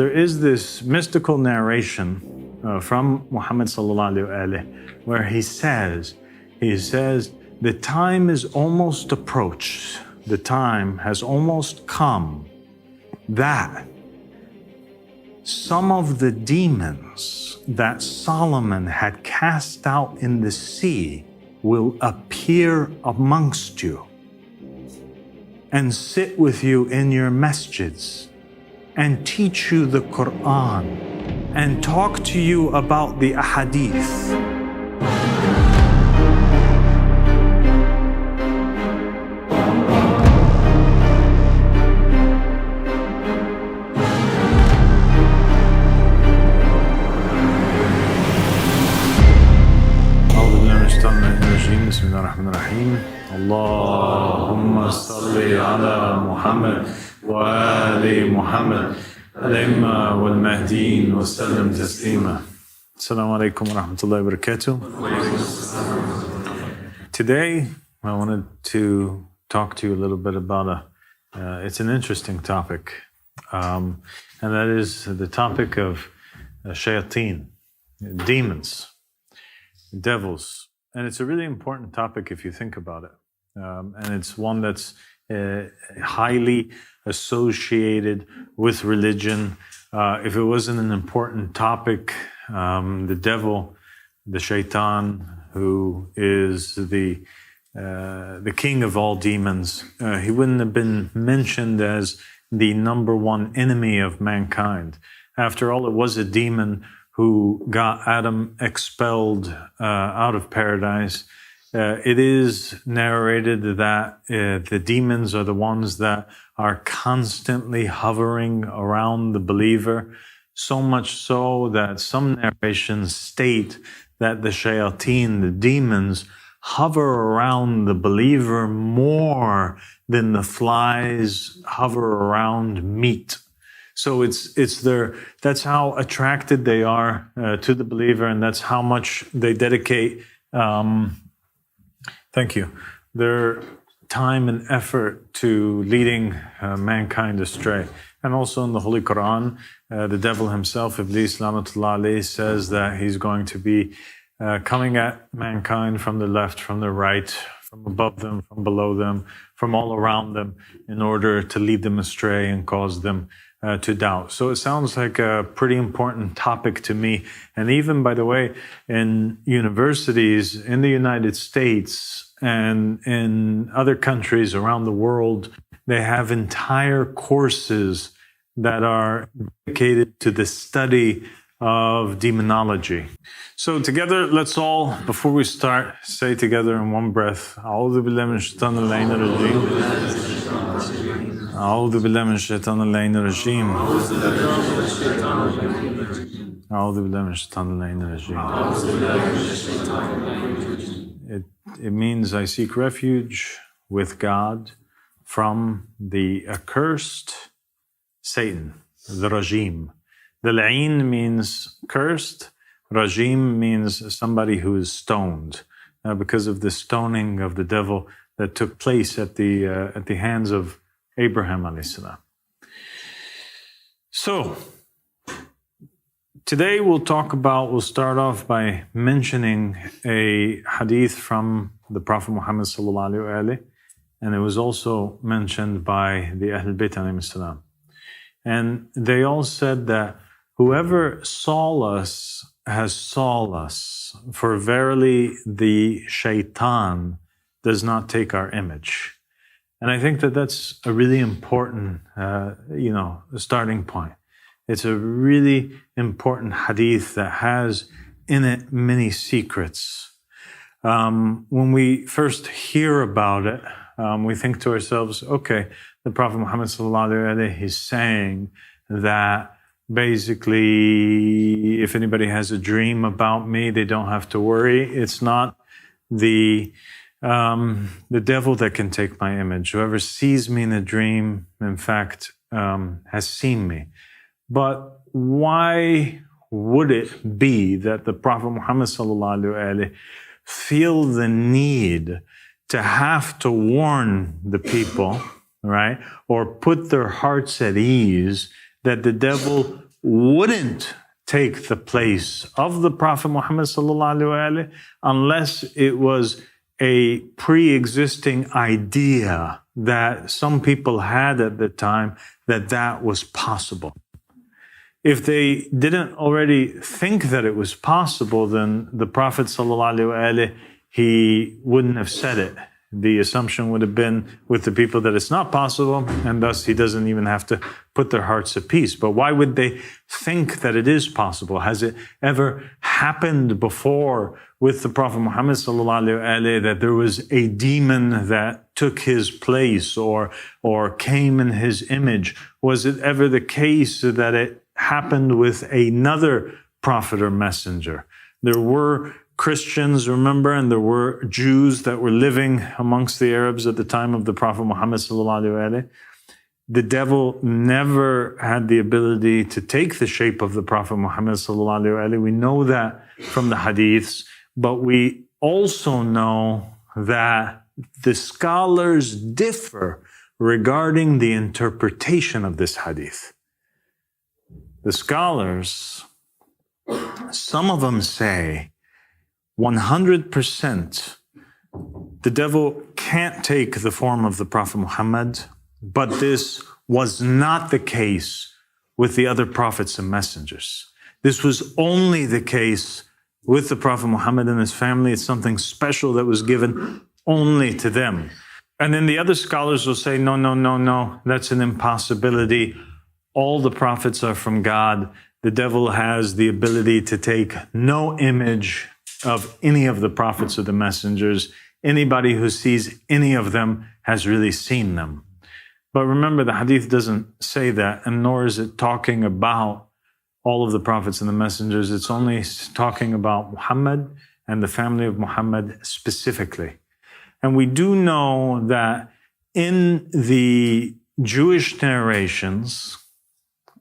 There is this mystical narration from Muhammad sallallahu alaihi wasallam where he says, the time is almost approached, the time has almost come that some of the demons that Solomon had cast out in the sea will appear amongst you and sit with you in your masjids and teach you the Quran and talk to you about the ahadith. Allahumma salli ala Muhammad wa ali Muhammad al-imma wal Mahdi wa sallam taslima. Assalamu alaikum wa rahmatullahi wa barakatuh. Today I wanted to talk to you a little bit about it's an interesting topic, and that is the topic of shayateen, demons, devils. And it's a really important topic if you think about it. And it's one that's highly associated with religion. If it wasn't an important topic, the devil, the Shaitan, who is the king of all demons, he wouldn't have been mentioned as the number one enemy of mankind. After all, it was a demon who got Adam expelled out of paradise. It is narrated that the demons are the ones that are constantly hovering around the believer, so much so that some narrations state that the shayateen, the demons, hover around the believer more than the flies hover around meat. So that's how attracted they are to the believer, and that's how much they dedicate, their time and effort to leading mankind astray. And also in the Holy Quran, the devil himself, Iblis Lanatullah alayhi, says that he's going to be coming at mankind from the left, from the right, from above them, from below them, from all around them, in order to lead them astray and cause them to doubt. So it sounds like a pretty important topic to me. And even, by the way, in universities in the United States and in other countries around the world, they have entire courses that are dedicated to the study of demonology. So together, let's all, before we start, say together in one breath, A'udhu billahi minash shaitanir rajim. A'udhu billahi minash shaitanir rajim. A'udhu billahi minash shaitanir rajim. It means I seek refuge with God from the accursed Satan, the Rajim. The La'in means cursed. Rajim means somebody who is stoned because of the stoning of the devil that took place at the hands of Abraham alayhi salam. So today we'll start off by mentioning a hadith from the Prophet Muhammad sallallahu alaihi wasallam, and it was also mentioned by the Ahlul Bayt alayhi salam. And they all said that whoever saw us has saw us, for verily the Shaitan does not take our image. And I think that that's a really important, starting point. It's a really important hadith that has in it many secrets. When we first hear about it, we think to ourselves, okay, the Prophet Muhammad sallallahu alaihi wasallam, he's saying that basically, if anybody has a dream about me, they don't have to worry. It's not the devil that can take my image. Whoever sees me in a dream, in fact, has seen me. But why would it be that the Prophet Muhammad sallallahu alaihi wasallam feel the need to have to warn the people, right, or put their hearts at ease that the devil wouldn't take the place of the Prophet Muhammad sallallahu alaihi wasallam unless it was a pre-existing idea that some people had at the time that was possible. If they didn't already think that it was possible, then the Prophet ﷺ, he wouldn't have said it. The assumption would have been with the people that it's not possible, and thus he doesn't even have to put their hearts at peace. But why would they think that it is possible? Has it ever happened before with the Prophet Muhammad ﷺ that there was a demon that took his place or came in his image? Was it ever the case that it happened with another prophet or messenger? There were Christians, remember, and there were Jews that were living amongst the Arabs at the time of the Prophet Muhammad sallallahu alaihi wasallam. The devil never had the ability to take the shape of the Prophet Muhammad sallallahu alaihi wasallam. We know that from the hadiths, but we also know that the scholars differ regarding the interpretation of this hadith. The scholars, some of them say 100% the devil can't take the form of the Prophet Muhammad, but this was not the case with the other prophets and messengers. This was only the case with the Prophet Muhammad and his family. It's something special that was given only to them. And then the other scholars will say, no, that's an impossibility. All the prophets are from God. The devil has the ability to take no image of any of the prophets or the messengers. Anybody who sees any of them has really seen them. But remember, the hadith doesn't say that, and nor is it talking about all of the prophets and the messengers. It's only talking about Muhammad and the family of Muhammad specifically. And we do know that in the Jewish narrations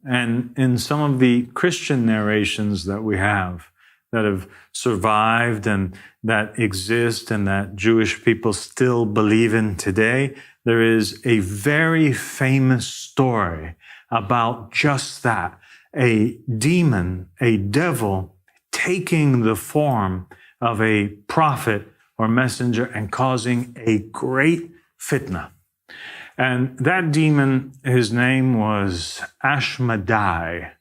and in some of the Christian narrations that we have that have survived and that exist and that Jewish people still believe in today, there is a very famous story about just that. A demon, a devil, taking the form of a prophet or messenger and causing a great fitna. And that demon, his name was Ahmadi.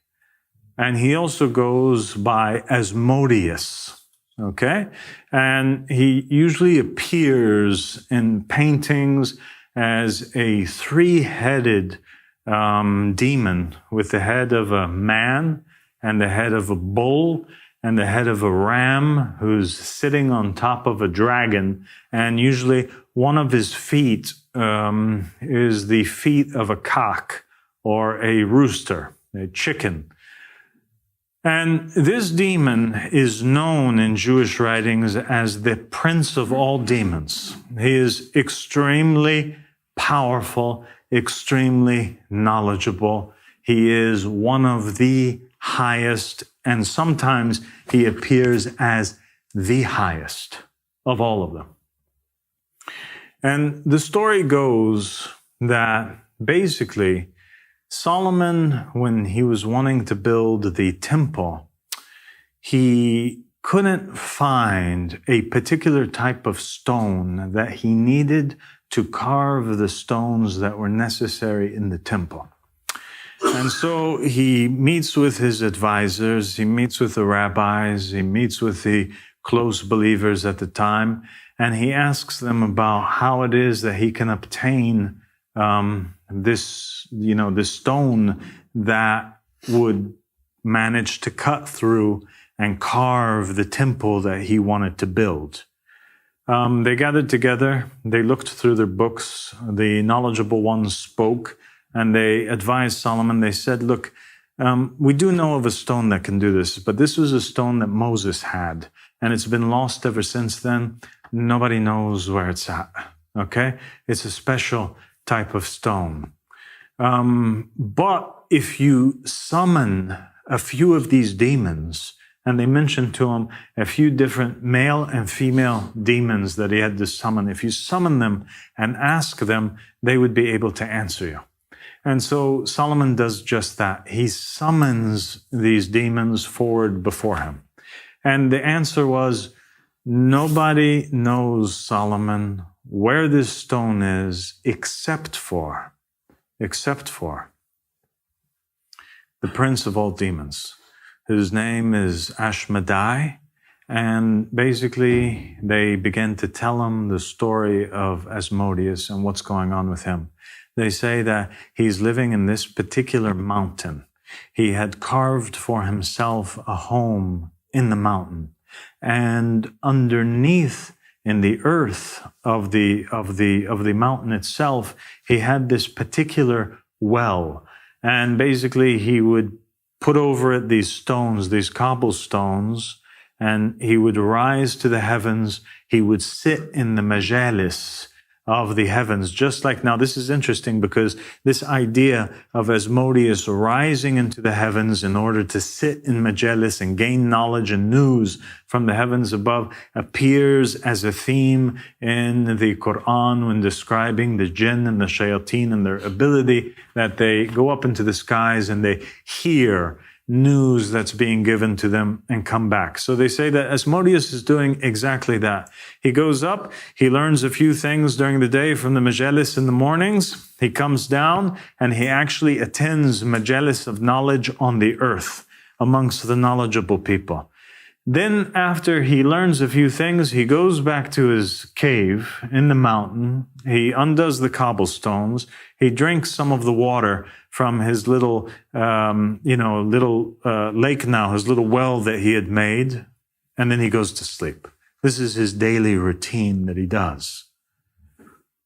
And he also goes by Asmodeus, okay? And he usually appears in paintings as a three-headed demon with the head of a man and the head of a bull and the head of a ram who's sitting on top of a dragon. And usually one of his feet is the feet of a cock or a rooster, a chicken. And this demon is known in Jewish writings as the prince of all demons. He is extremely powerful, extremely knowledgeable. He is one of the highest, and sometimes he appears as the highest of all of them. And the story goes that basically Solomon, when he was wanting to build the temple, he couldn't find a particular type of stone that he needed to carve the stones that were necessary in the temple. And so he meets with his advisors, he meets with the rabbis, he meets with the close believers at the time, and he asks them about how it is that he can obtain this stone that would manage to cut through and carve the temple that he wanted to build. They gathered together, they looked through their books, the knowledgeable ones spoke, and they advised Solomon. They said, look, we do know of a stone that can do this, but this was a stone that Moses had, and it's been lost ever since then. Nobody knows where it's at, okay? It's a special type of stone. But if you summon a few of these demons, and they mentioned to him a few different male and female demons that he had to summon, if you summon them and ask them, they would be able to answer you. And so Solomon does just that. He summons these demons forward before him. And the answer was, nobody knows, Solomon, where this stone is except for the prince of all demons. His name is Ahmadi. And basically, they began to tell him the story of Asmodeus and what's going on with him. They say that he's living in this particular mountain. He had carved for himself a home in the mountain. And underneath, in the earth of the mountain itself, he had this particular well. And basically, he would put over it these stones, these cobblestones, and he would rise to the heavens. He would sit in the majalis of the heavens, just like now. This is interesting because this idea of Asmodeus rising into the heavens in order to sit in majalis and gain knowledge and news from the heavens above appears as a theme in the Quran when describing the jinn and the shayateen and their ability that they go up into the skies and they hear news that's being given to them and come back. So they say that Asmodeus is doing exactly that. He goes up, he learns a few things during the day from the majalis in the mornings. He comes down and he actually attends majalis of knowledge on the earth amongst the knowledgeable people. Then after he learns a few things, he goes back to his cave in the mountain. He undoes the cobblestones. He drinks some of the water from his little lake now, his little well that he had made. And then he goes to sleep. This is his daily routine that he does.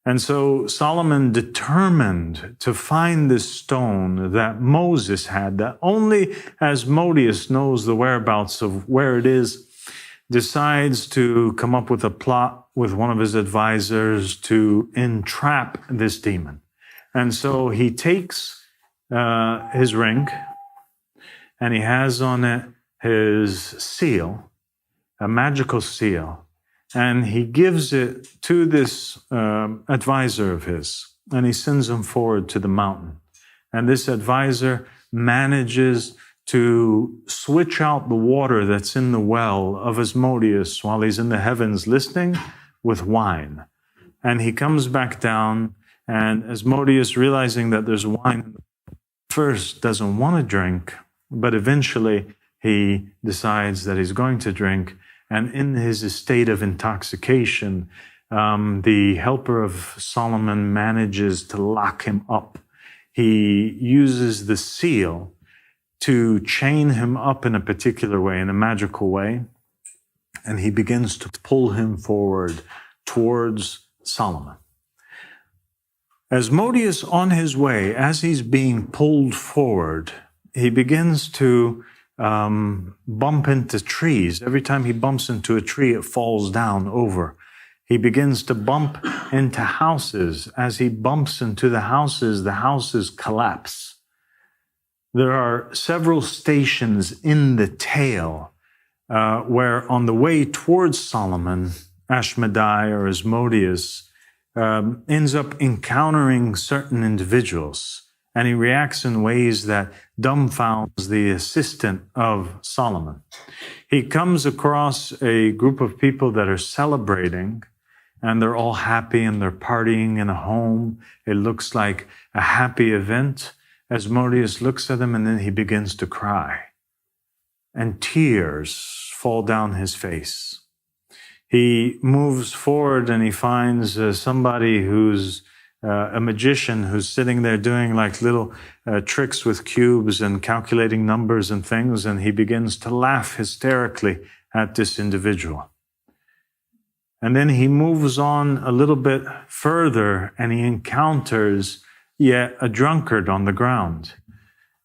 And so Solomon determined to find this stone that Moses had, that only Asmodeus knows the whereabouts of where it is, decides to come up with a plot with one of his advisors to entrap this demon. And so he takes his ring and he has on it his seal, a magical seal. And he gives it to this advisor of his, and he sends him forward to the mountain. And this advisor manages to switch out the water that's in the well of Asmodeus while he's in the heavens listening with wine. And he comes back down, and Asmodeus, realizing that there's wine, first doesn't want to drink, but eventually he decides that he's going to drink. And in his state of intoxication, the helper of Solomon manages to lock him up. He uses the seal to chain him up in a particular way, in a magical way, and he begins to pull him forward towards Solomon. Asmodeus, on his way, as he's being pulled forward, he begins to bump into trees. Every time he bumps into a tree, it falls down over. He begins to bump into houses. As he bumps into the houses collapse. There are several stations in the tale where on the way towards Solomon, Ahmadi or Asmodeus ends up encountering certain individuals. And he reacts in ways that dumbfounds the assistant of Solomon. He comes across a group of people that are celebrating, and they're all happy and they're partying in a home. It looks like a happy event. Asmodeus looks at them and then he begins to cry. And tears fall down his face. He moves forward and he finds somebody who's a magician who's sitting there doing like little tricks with cubes and calculating numbers and things, and he begins to laugh hysterically at this individual. And then he moves on a little bit further and he encounters yet a drunkard on the ground.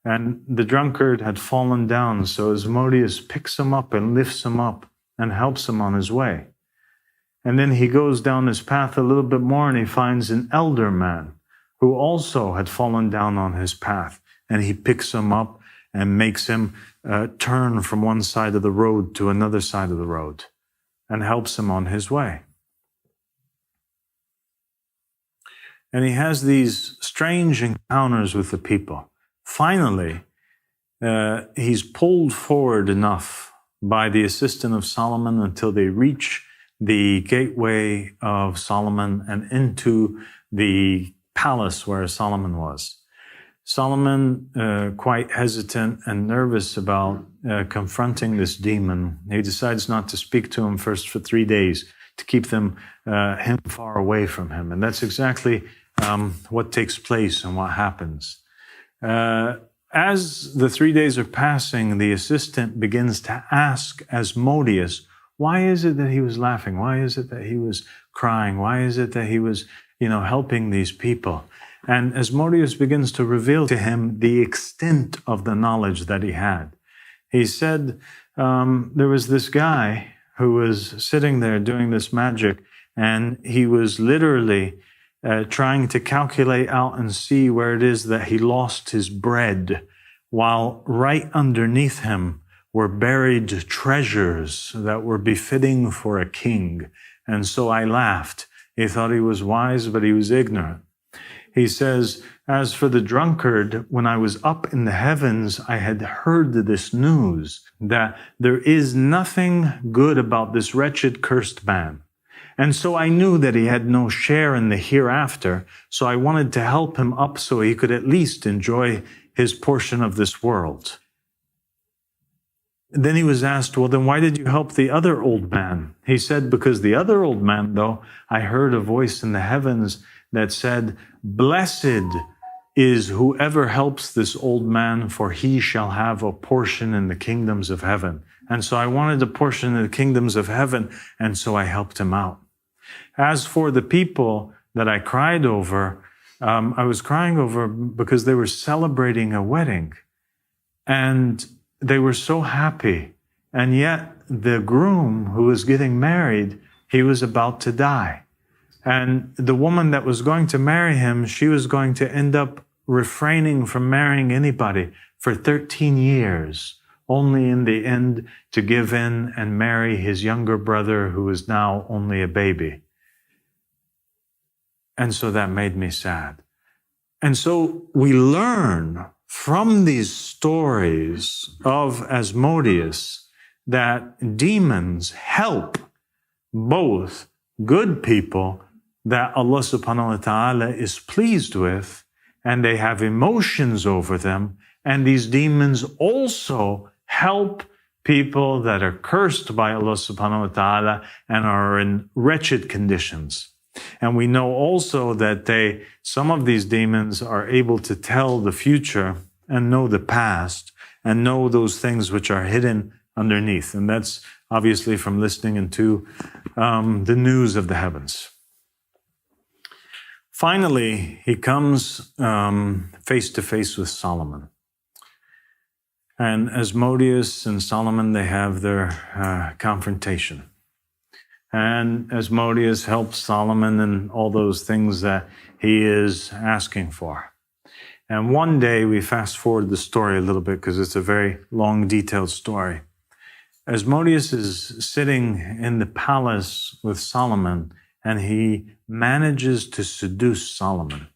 And the drunkard had fallen down, so Asmodeus picks him up and lifts him up and helps him on his way. And then he goes down his path a little bit more and he finds an elder man who also had fallen down on his path. And he picks him up and makes him turn from one side of the road to another side of the road and helps him on his way. and he has these strange encounters with the people. Finally, he's pulled forward enough by the assistance of Solomon until they reach the gateway of Solomon and into the palace where Solomon was. Solomon, quite hesitant and nervous about confronting this demon, he decides not to speak to him first for 3 days to keep him far away from him. And that's exactly what takes place and what happens. As the 3 days are passing, the assistant begins to ask Asmodeus, why is it that he was laughing? Why is it that he was crying? Why is it that he was, helping these people? And Asmodeus begins to reveal to him the extent of the knowledge that he had. He said, there was this guy who was sitting there doing this magic, and he was literally trying to calculate out and see where it is that he lost his bread, while right underneath him were buried treasures that were befitting for a king. And so I laughed. He thought he was wise, but he was ignorant. He says, as for the drunkard, when I was up in the heavens, I had heard this news that there is nothing good about this wretched, cursed man. And so I knew that he had no share in the hereafter, so I wanted to help him up so he could at least enjoy his portion of this world. Then he was asked, well, then why did you help the other old man? He said, because the other old man, though, I heard a voice in the heavens that said, blessed is whoever helps this old man, for he shall have a portion in the kingdoms of heaven. And so I wanted a portion in the kingdoms of heaven, and so I helped him out. As for the people that I cried over, I was crying over because they were celebrating a wedding, and they were so happy. And yet the groom who was getting married, he was about to die. And the woman that was going to marry him, she was going to end up refraining from marrying anybody for 13 years, only in the end to give in and marry his younger brother who is now only a baby. And so that made me sad. And so we learn from these stories of Asmodeus that demons help both good people that Allah subhanahu wa ta'ala is pleased with, and they have emotions over them, and these demons also help people that are cursed by Allah subhanahu wa ta'ala and are in wretched conditions. And we know also that some of these demons are able to tell the future and know the past and know those things which are hidden underneath. And that's obviously from listening into the news of the heavens. Finally, he comes face to face with Solomon. And Asmodeus and Solomon, they have their confrontation. And Asmodeus helps Solomon in all those things that he is asking for. And one day, we fast forward the story a little bit because it's a very long, detailed story. Asmodeus is sitting in the palace with Solomon, and he manages to seduce Solomon.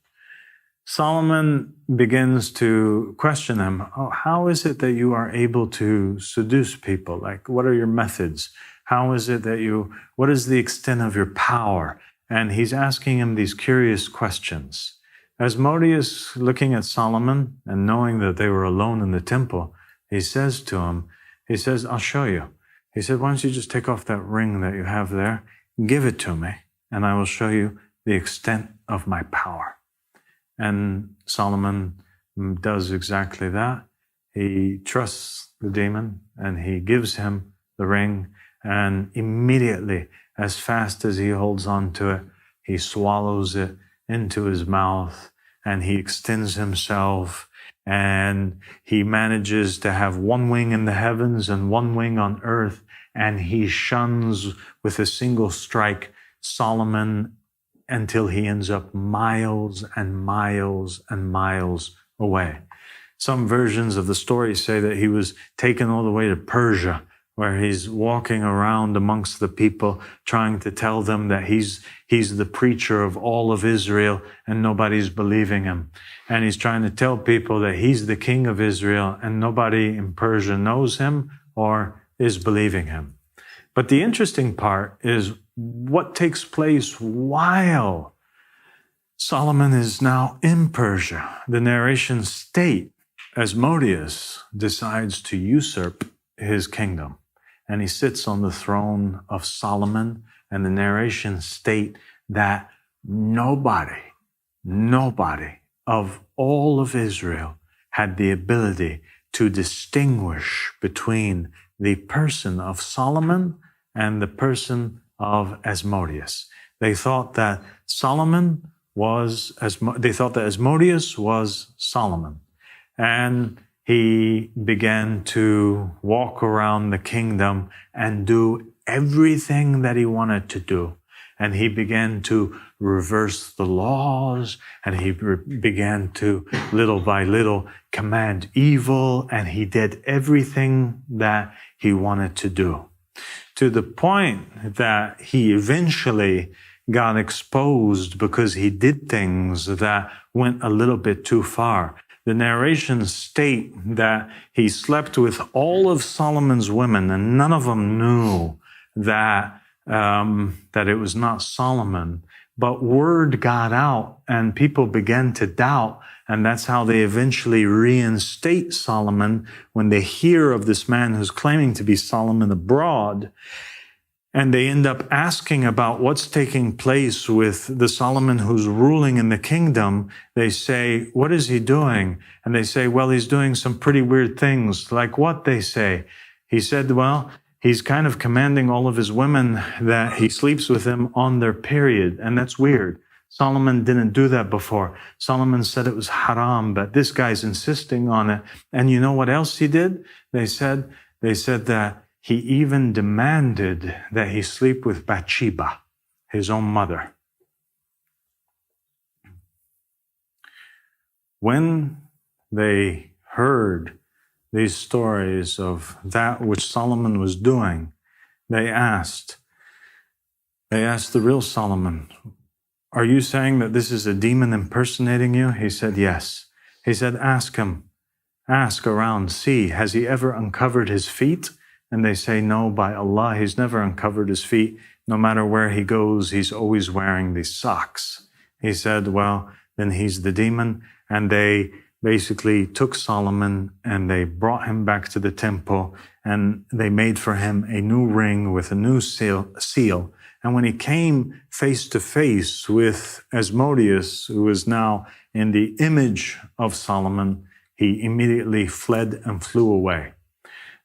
Solomon begins to question him, how is it that you are able to seduce people? Like, what are your methods? How is it that what is the extent of your power? And he's asking him these curious questions. Asmodeus, looking at Solomon and knowing that they were alone in the temple, he says to him, I'll show you. He said, why don't you just take off that ring that you have there, give it to me, and I will show you the extent of my power. And Solomon does exactly that. He trusts the demon and he gives him the ring, and immediately, as fast as he holds on to it, he swallows it into his mouth and he extends himself, and he manages to have one wing in the heavens and one wing on earth, and he shuns with a single strike Solomon until he ends up miles and miles and miles away. Some versions of the story say that he was taken all the way to Persia, where he's walking around amongst the people, trying to tell them that he's the preacher of all of Israel and nobody's believing him. And he's trying to tell people that he's the king of Israel and nobody in Persia knows him or is believing him. But the interesting part is what takes place while Solomon is now in Persia. The narration state Asmodeus decides to usurp his kingdom. And he sits on the throne of Solomon, and the narration state that nobody of all of Israel had the ability to distinguish between the person of Solomon and the person of Asmodeus. They thought that Asmodeus was Solomon. And he began to walk around the kingdom and do everything that he wanted to do. And he began to reverse the laws, and he began to, little by little, command evil, and he did everything that he wanted to do. To the point that he eventually got exposed because he did things that went a little bit too far. The narrations state that he slept with all of Solomon's women, and none of them knew that it was not Solomon. But word got out, and people began to doubt, and that's how they eventually reinstate Solomon when they hear of this man who's claiming to be Solomon abroad. And they end up asking about what's taking place with the Solomon who's ruling in the kingdom. They say, what is he doing? And they say, well, he's doing some pretty weird things. Like what, they say? He said, well, he's kind of commanding all of his women that he sleeps with them on their period. And that's weird. Solomon didn't do that before. Solomon said it was haram, but this guy's insisting on it. And you know what else he did? They said that he even demanded that he sleep with Bathsheba, his own mother. When they heard these stories of that which Solomon was doing, they asked the real Solomon, are you saying that this is a demon impersonating you? He said, yes. He said, ask him, ask around, see, has he ever uncovered his feet? And they say, no, by Allah, he's never uncovered his feet. No matter where he goes, he's always wearing these socks. He said, well, then he's the demon. And they basically took Solomon and they brought him back to the temple, and they made for him a new ring with a new seal. And when he came face to face with Asmodeus, who was now in the image of Solomon, he immediately fled and flew away.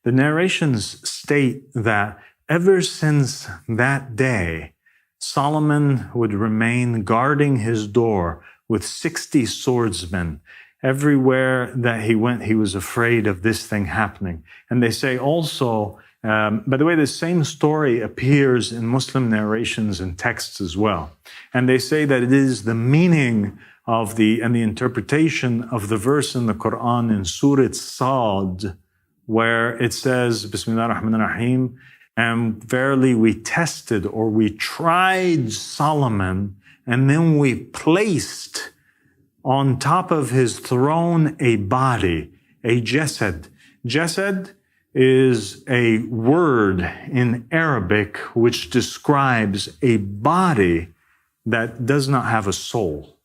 The narrations state that ever since that day, Solomon would remain guarding his door with 60 swordsmen. Everywhere that he went, he was afraid of this thing happening. And they say also, by the way, the same story appears in Muslim narrations and texts as well. And they say that it is the meaning of the interpretation of the verse in the Quran in Surah Sad, where it says, Bismillah ar-Rahman ar-Rahim, and verily we tested, or we tried Solomon, and then we placed on top of his throne a body, a jasad. Jasad is a word in Arabic which describes a body that does not have a soul.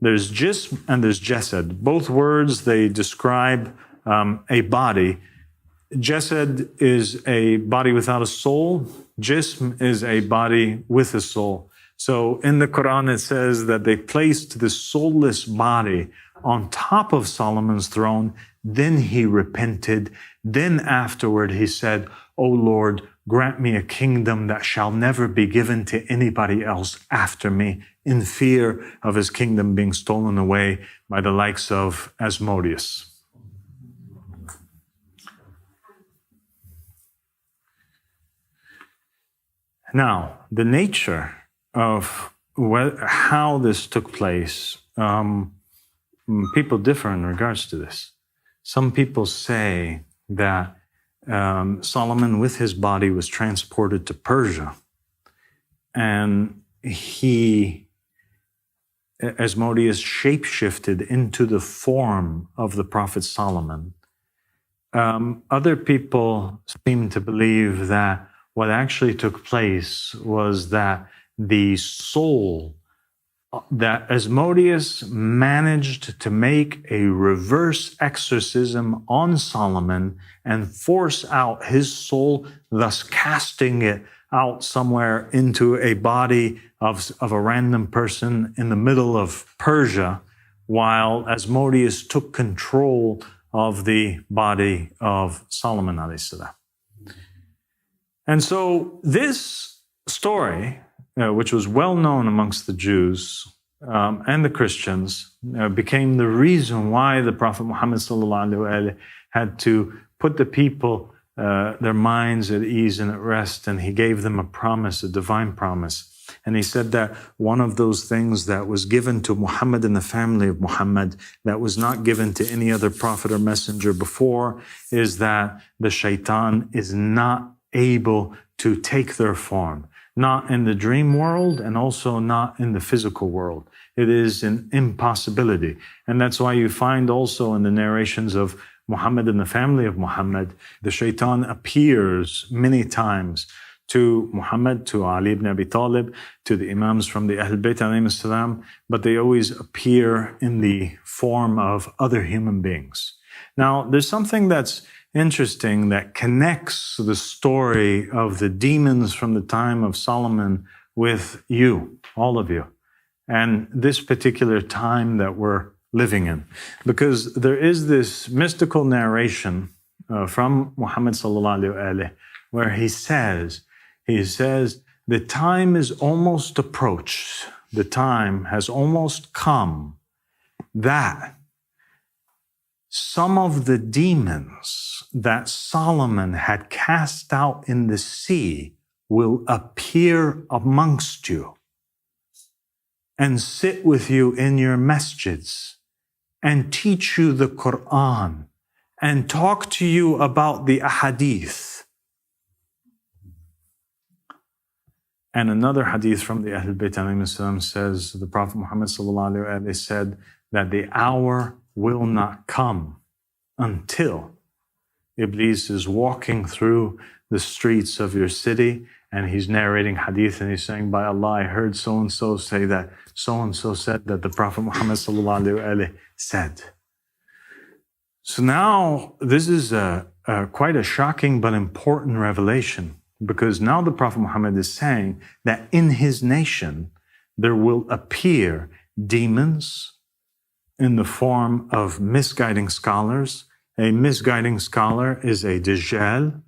There's jism and there's jasad. Both words, they describe a body. Jasad is a body without a soul. Jism is a body with a soul. So in the Quran, it says that they placed this soulless body on top of Solomon's throne. Then he repented. Then afterward, he said, O Lord, grant me a kingdom that shall never be given to anybody else after me, in fear of his kingdom being stolen away by the likes of Asmodeus. Now, the nature of how this took place, people differ in regards to this. Some people say that Solomon with his body was transported to Persia, and Asmodeus shapeshifted into the form of the prophet Solomon. Other people seem to believe that what actually took place was that the soul, that Asmodeus managed to make a reverse exorcism on Solomon and force out his soul, thus casting it out somewhere into a body of a random person in the middle of Persia, while Asmodeus took control of the body of Solomon alayhi salam. And so this story, which was well known amongst the Jews and the Christians, became the reason why the Prophet Muhammad sallallahu alaihi wasallam had to put the people, their minds at ease and at rest, and he gave them a promise, a divine promise. And he said that one of those things that was given to Muhammad and the family of Muhammad that was not given to any other prophet or messenger before is that the Shaitan is not able to take their form, not in the dream world and also not in the physical world. It is an impossibility. And that's why you find also in the narrations of Muhammad and the family of Muhammad, the Shaitan appears many times to Muhammad, to Ali ibn Abi Talib, to the Imams from the Ahl Bayt alayhim salam, but they always appear in the form of other human beings. Now, there's something that's interesting that connects the story of the demons from the time of Solomon with you, all of you, and this particular time that we're living in. Because there is this mystical narration from Muhammad sallallahu alaihi wasallam where he says, the time is almost approached, the time has almost come that some of the demons that Solomon had cast out in the sea will appear amongst you and sit with you in your masjids and teach you the Quran and talk to you about the ahadith. And another hadith from the Ahl Bayt alayhim salam says, the Prophet Muhammad sallallahu alaihi wasallam said that the hour will not come until Iblis is walking through the streets of your city and he's narrating hadith and he's saying, by Allah, I heard so-and-so say that so-and-so said that the Prophet Muhammad sallallahu alaihi wasallam said. So now this is quite a shocking but important revelation, because now the Prophet Muhammad is saying that in his nation there will appear demons in the form of misguiding scholars. A misguiding scholar is a Dajjal.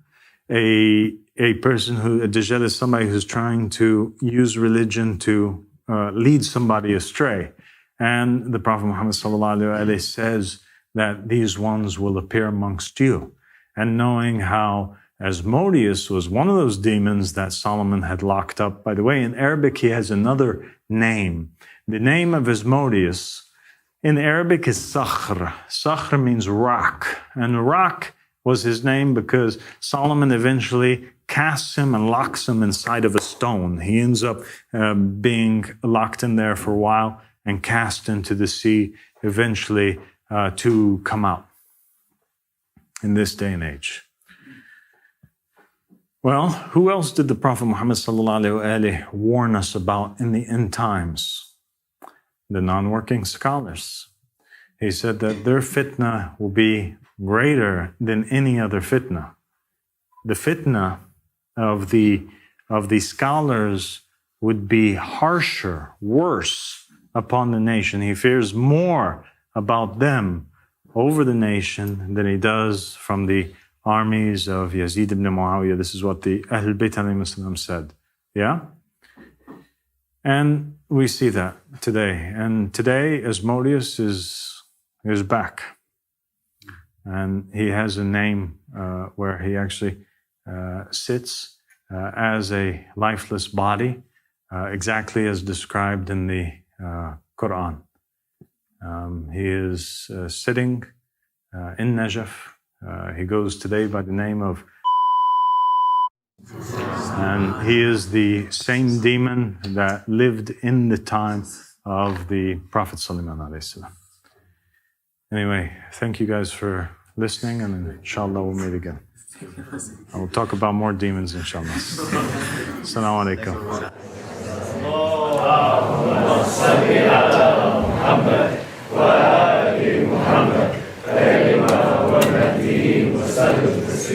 A person a Dajjal is somebody who's trying to use religion to lead somebody astray. And the Prophet Muhammad ﷺ says that these ones will appear amongst you. And knowing how Asmodeus was one of those demons that Solomon had locked up. By the way, in Arabic, he has another name. The name of Asmodeus in Arabic is Sakhr. Sakhr means rock. And rock was his name because Solomon eventually casts him and locks him inside of a stone. He ends up being locked in there for a while and cast into the sea eventually to come out in this day and age. Well, who else did the Prophet Muhammad ﷺ warn us about in the end times? The non-working scholars. He said that their fitna will be greater than any other fitna. The fitna of the scholars would be harsher, worse upon the nation. He fears more about them over the nation than he does from the armies of Yazid ibn Muawiyah. This is what the Ahl Bayt alayhim said. Yeah? And we see that today. And today, Asmodeus is back. And he has a name where he actually sits as a lifeless body, exactly as described in the Quran. He is sitting in Najaf, He goes today by the name of, and he is the same demon that lived in the time of the Prophet Salomon alayhi salam. Anyway, thank you guys for listening, and inshallah we'll meet again. I will talk about more demons inshallah. Assalamu alaikum.